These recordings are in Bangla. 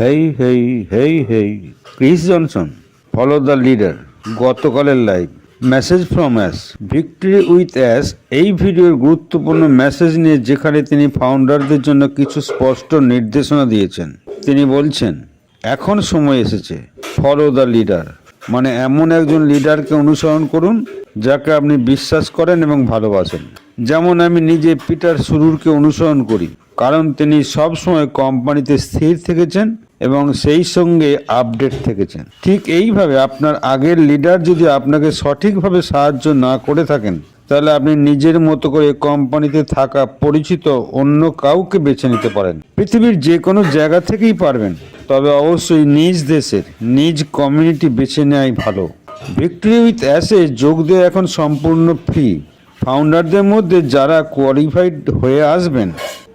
Hey Chris Johnson, follow the leader. গতকালের live message from us, victory with us এই ভিডিওর গুরুত্বপূর্ণ মেসেজ নিয়ে, যেখানে তিনি ফাউন্ডারদের জন্য কিছু স্পষ্ট নির্দেশনা দিয়েছেন। তিনি বলছেন, এখন সময় এসেছে ফলো দ্য লিডার, মানে এমন একজন লিডারকে অনুসরণ করুন যাকে আপনি বিশ্বাস করেন এবং ভালোবাসেন। যেমন আমি নিজে পিটার শুরুরকে অনুসরণ করি, কারণ তিনি সবসময় কোম্পানিতে স্থির থেকেছেন এবং সেই সঙ্গে আপডেট থেকেছেন। ঠিক এইভাবে আপনার আগের লিডার যদি আপনাকে সঠিকভাবে সাহায্য না করে থাকেন, তাহলে আপনি নিজের মতো করে কোম্পানিতে থাকা পরিচিত অন্য কাউকে বেছে নিতে পারেন। পৃথিবীর যে কোনো জায়গা থেকেই পারবেন, তবে অবশ্যই নিজ দেশের নিজ কমিউনিটি বেছে নেওয়াই ভালো। ভিক্টরি উইথ অ্যাসে যোগ দেওয়া এখন সম্পূর্ণ ফ্রি। ফাউন্ডারদের মধ্যে যারা কোয়ালিফাইড হয়ে আসবেন,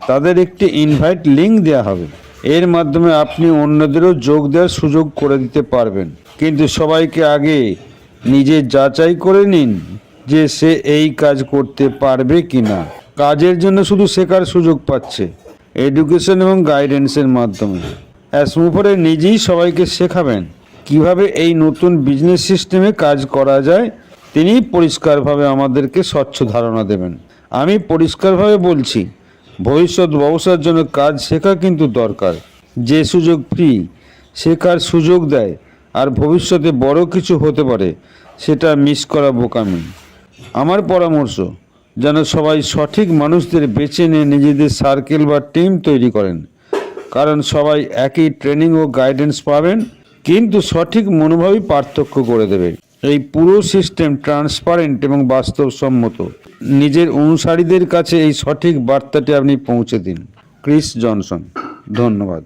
তাদের একটি ইনভাইট লিঙ্ক দেওয়া হবে। এর মাধ্যমে আপনি অন্যদেরও যোগ দেওয়ার সুযোগ করে দিতে পারবেন। কিন্তু সবাইকে আগে নিজে যাচাই করে নিন যে সে এই কাজ করতে পারবে কি না। কাজের জন্য শুধু শেখার সুযোগ পাচ্ছে, এডুকেশন এবং গাইডেন্সের মাধ্যমে। অ্যাসমুভারে নিজেই সবাইকে শেখাবেন কিভাবে এই নতুন বিজনেস সিস্টেমে কাজ করা যায়। তিনি পরিষ্কারভাবে আমাদেরকে স্বচ্ছ ধারণা দেবেন। আমি পরিষ্কারভাবে বলছি, ভবিষ্যৎ ব্যবসার জন্য কাজ শেখা কিন্তু দরকার। যে সুযোগ ফ্রি শেখার সুযোগ দেয় আর ভবিষ্যতে বড় কিছু হতে পারে, সেটা মিস করা বোকামি। আমার পরামর্শ, যেন সবাই সঠিক মানুষদের বেছে নিয়ে নিজেদের সার্কেল বা টিম তৈরি করেন, কারণ সবাই একই ট্রেনিং ও গাইডেন্স পাবেন, কিন্তু সঠিক মনোভাবই পার্থক্য করে দেবে। এই পুরো সিস্টেম ট্রান্সপারেন্ট এবং বাস্তবসম্মত। নিজের অনুসারীদের কাছে এই সঠিক বার্তাটি আপনি পৌঁছে দিন। ক্রিস জনসন, ধন্যবাদ।